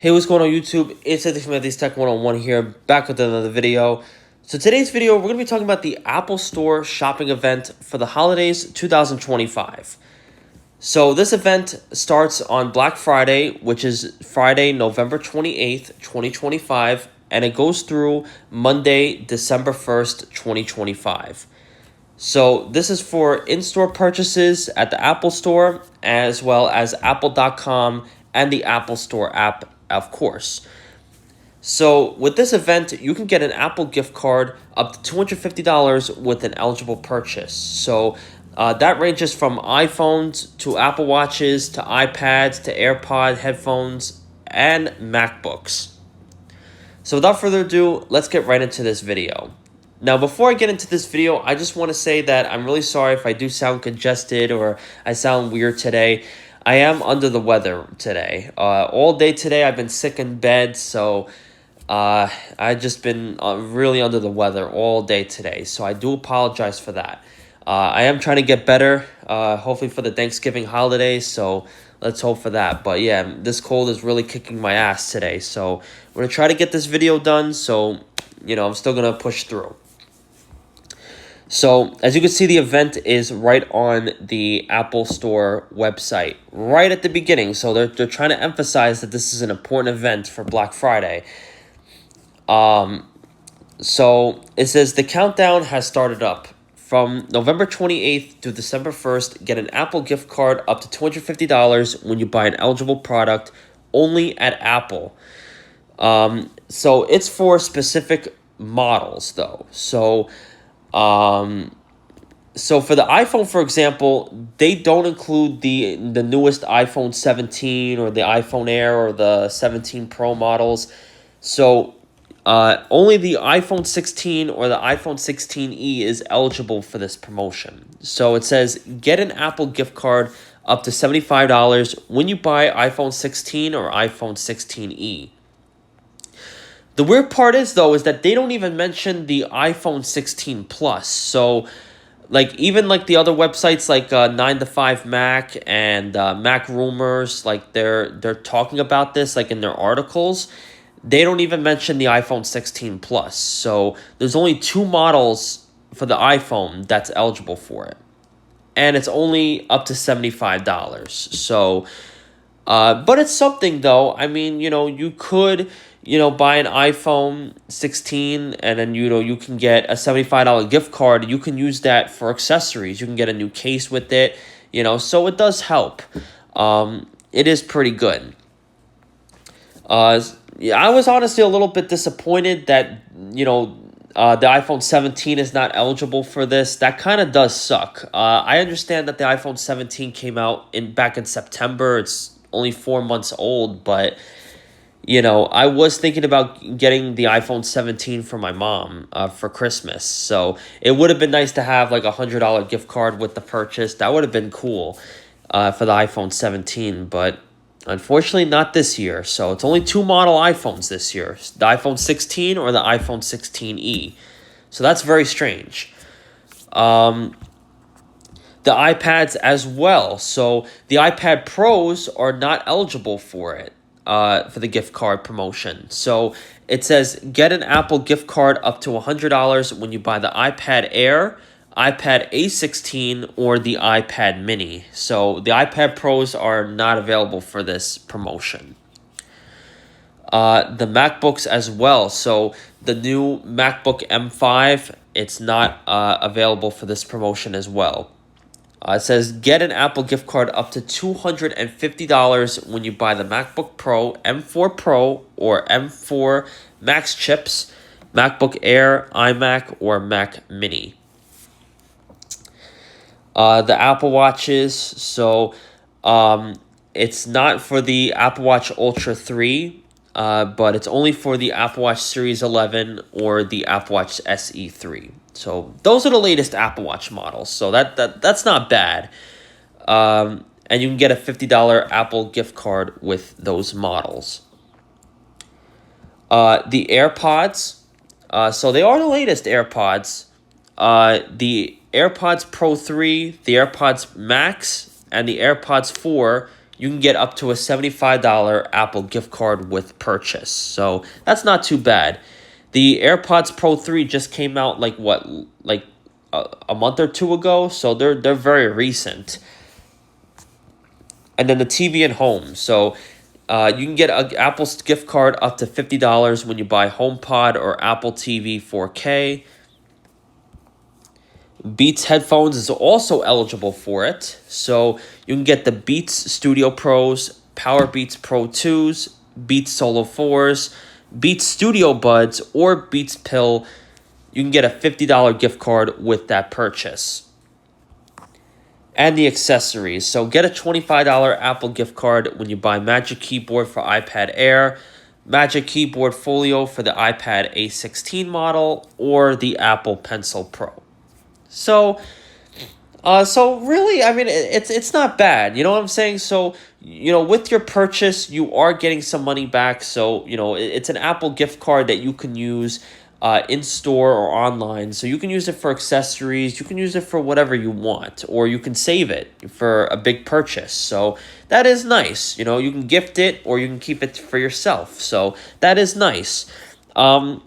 Hey, what's going on YouTube? It's Anthony Tech 101 here, back with another video. So today's video, we're going to be talking about the Apple Store shopping event for the holidays 2025. So this event starts on Black Friday, which is Friday, November 28th, 2025, and it goes through Monday, December 1st, 2025. So this is for in-store purchases at the Apple Store, as well as Apple.com and the Apple Store app, of course. So with this event, you can get an Apple gift card up to $250 with an eligible purchase. So that ranges from iPhones to Apple Watches to iPads to AirPod headphones and MacBooks. So without further ado, let's get right into this video. Now, before I get into this video, I just want to say that I'm really sorry if I do sound congested or I sound weird today. I am under the weather today. All day today, I've been sick in bed, so I've just been really under the weather all day today. So I do apologize for that. I am trying to get better, hopefully for the Thanksgiving holidays, so let's hope for that. But yeah, this cold is really kicking my ass today, so I'm going to try to get this video done, so, I'm still going to push through. So, as you can see, the event is right on the Apple Store website, right at the beginning. So, they're trying to emphasize that this is an important event for Black Friday. So, it says the countdown has started up. From November 28th to December 1st, get an Apple gift card up to $250 when you buy an eligible product only at Apple. So, it's for specific models, though. So for the iPhone, for example, they don't include the newest iPhone 17 or the iPhone Air or the 17 Pro models. So only the iPhone 16 or the iPhone 16e is eligible for this promotion. So it says get an Apple gift card up to $75 when you buy iPhone 16 or iPhone 16e. The weird part is, though, is that they don't even mention the iPhone 16 Plus. So, even the other websites like 9 to 5 Mac and Mac Rumors, they're talking about this, in their articles. They don't even mention the iPhone 16 Plus. So, there's only two models for the iPhone that's eligible for it. And it's only up to $75. So, but it's something, though. I mean, you could buy an iPhone 16 and then, you can get a $75 gift card. You can use that for accessories. You can get a new case with it, so it does help. It is pretty good. Yeah, I was honestly a little bit disappointed that, the iPhone 17 is not eligible for this. That kind of does suck. I understand that the iPhone 17 came out back in September. It's only 4 months old, but I was thinking about getting the iPhone 17 for my mom for Christmas. So it would have been nice to have a $100 gift card with the purchase. That would have been cool for the iPhone 17, but unfortunately not this year. So it's only two model iPhones this year, the iPhone 16 or the iPhone 16e. So that's very strange. The iPads as well. So the iPad Pros are not eligible for it. For the gift card promotion. So it says get an Apple gift card up to $100 when you buy the iPad Air, iPad A16, or the iPad Mini. So the iPad Pros are not available for this promotion. The MacBooks as well. So the new MacBook M5, it's not available for this promotion as well. It says get an Apple gift card up to $250 when you buy the MacBook Pro, M4 Pro, or M4 Max chips, MacBook Air, iMac, or Mac Mini. The Apple Watches, so it's not for the Apple Watch Ultra 3, but it's only for the Apple Watch Series 11 or the Apple Watch SE 3. So those are the latest Apple Watch models. So that's not bad. And you can get a $50 Apple gift card with those models. The AirPods. So they are the latest AirPods. The AirPods Pro 3, the AirPods Max, and the AirPods 4 you can get up to a $75 Apple gift card with purchase. So that's not too bad. The AirPods Pro 3 just came out like what, like a month or two ago, so they're very recent. And then the TV and home. So you can get an Apple's gift card up to $50 when you buy HomePod or Apple TV 4K. Beats headphones is also eligible for it. So you can get the Beats Studio Pros, Power Beats Pro 2s, Beats Solo 4s, Beats Studio Buds, or Beats Pill. You can get a $50 gift card with that purchase. And the accessories. So get a $25 Apple gift card when you buy Magic Keyboard for iPad Air, Magic Keyboard Folio for the iPad A16 model, or the Apple Pencil Pro. So really, I mean, it's not bad. You know what I'm saying? So, with your purchase, you are getting some money back. So, it's an Apple gift card that you can use in store or online. So you can use it for accessories. You can use it for whatever you want, or you can save it for a big purchase. So that is nice. You can gift it, or you can keep it for yourself. So that is nice. So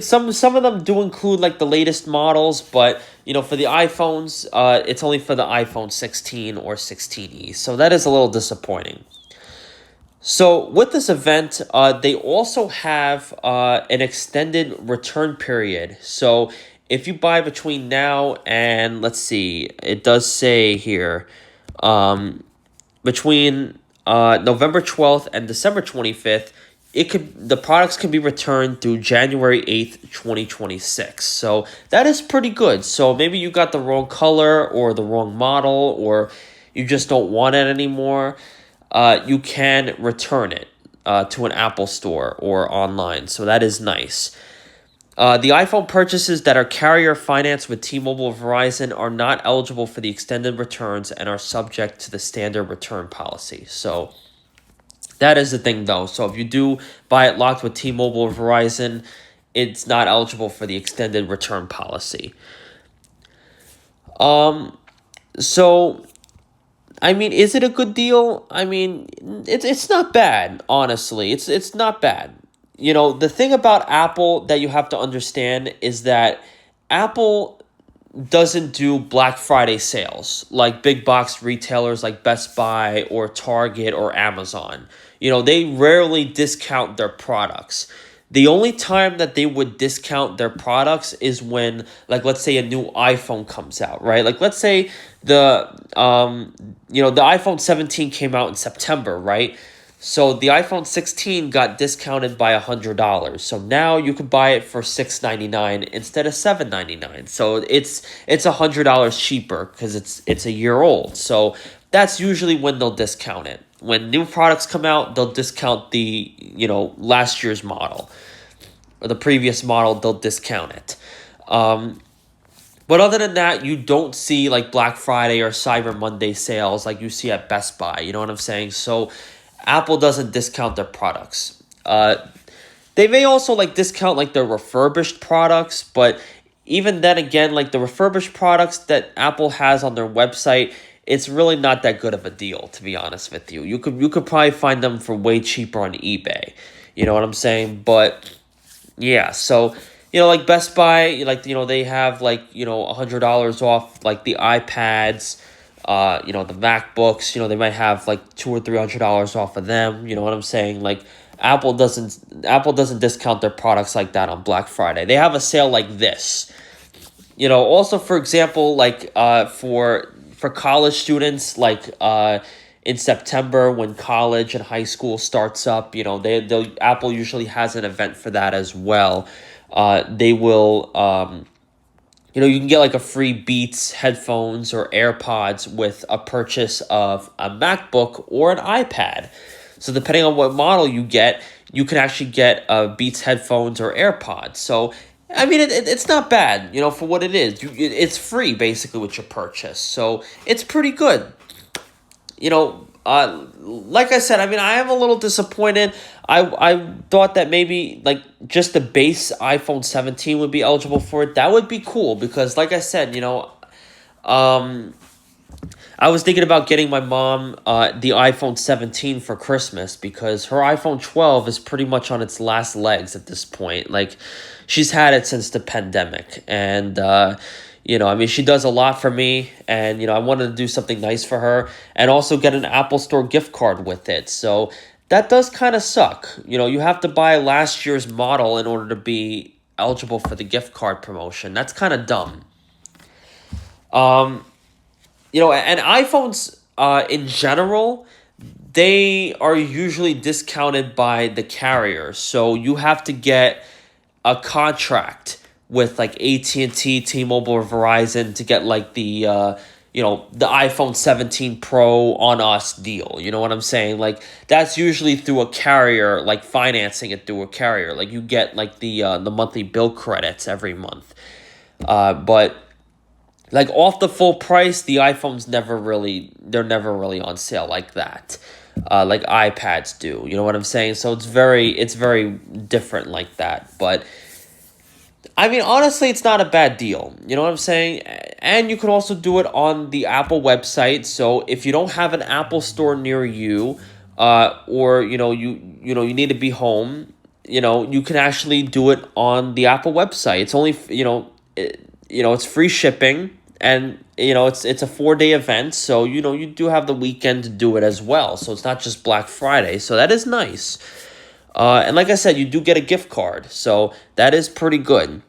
some of them do include like the latest models, but for the iPhones, it's only for the iPhone 16 or 16e. So that is a little disappointing. So with this event, they also have an extended return period. So if you buy between now and, let's see, it does say here, between November 12th and December 25th, the products can be returned through January 8th, 2026. So that is pretty good. So maybe you got the wrong color or the wrong model, or you just don't want it anymore. You can return it to an Apple store or online. So that is nice. The iPhone purchases that are carrier financed with T-Mobile or Verizon are not eligible for the extended returns and are subject to the standard return policy. So that is the thing, though. So if you do buy it locked with T-Mobile or Verizon, it's not eligible for the extended return policy. So, I mean, is it a good deal? I mean, it's not bad, honestly. It's not bad. The thing about Apple that you have to understand is that Apple doesn't do Black Friday sales like big box retailers like Best Buy or Target or Amazon. They rarely discount their products. The only time that they would discount their products is when, like, let's say a new iPhone comes out, right? Like, let's say the iPhone 17 came out in September, right? So the iPhone 16 got discounted by $100. So now you can buy it for $699 instead of $799. So it's $100 cheaper because it's a year old. So that's usually when they'll discount it. When new products come out, they'll discount the last year's model or the previous model. They'll discount it. But other than that, you don't see like Black Friday or Cyber Monday sales like you see at Best Buy. You know what I'm saying? So Apple doesn't discount their products. They may also like discount like their refurbished products, but even then again, like the refurbished products that Apple has on their website, it's really not that good of a deal, to be honest with you. You could probably find them for way cheaper on eBay. You know what I'm saying? But yeah, so like Best Buy, like they have like $100 off like the iPads. The MacBooks, they might have like $200 or $300 off of them. You know what I'm saying? Like Apple doesn't discount their products like that on Black Friday. They have a sale like this. Also for example, like for college students, like in September when college and high school starts up, Apple usually has an event for that as well. They will you can get like a free Beats headphones or AirPods with a purchase of a MacBook or an iPad. So depending on what model you get, you can actually get Beats headphones or AirPods. So, I mean, it's not bad, for what it is. It's free basically with your purchase. So it's pretty good. Like I said, I mean, I am a little disappointed. I thought that maybe like just the base iPhone 17 would be eligible for it. That would be cool because, like I said, I was thinking about getting my mom the iPhone 17 for Christmas because her iPhone 12 is pretty much on its last legs at this point. Like, she's had it since the pandemic. And, I mean, she does a lot for me. And, I wanted to do something nice for her and also get an Apple Store gift card with it. So that does kind of suck. You have to buy last year's model in order to be eligible for the gift card promotion. That's kind of dumb. And iPhones in general, they are usually discounted by the carrier. So you have to get a contract with like AT&T, T-Mobile, or Verizon to get like the iPhone 17 Pro on us deal. You know what I'm saying? Like, that's usually through a carrier, like financing it through a carrier. Like, you get like the monthly bill credits every month. But like, off the full price, the iPhones they're never really on sale like that. Like iPads do. You know what I'm saying? So it's very different like that. But I mean, honestly, it's not a bad deal. You know what I'm saying? And you can also do it on the Apple website. So if you don't have an Apple store near you, or you need to be home, you can actually do it on the Apple website. It's only it's free shipping, and it's a 4-day event. So you do have the weekend to do it as well. So it's not just Black Friday. So that is nice. And like I said, you do get a gift card, so that is pretty good.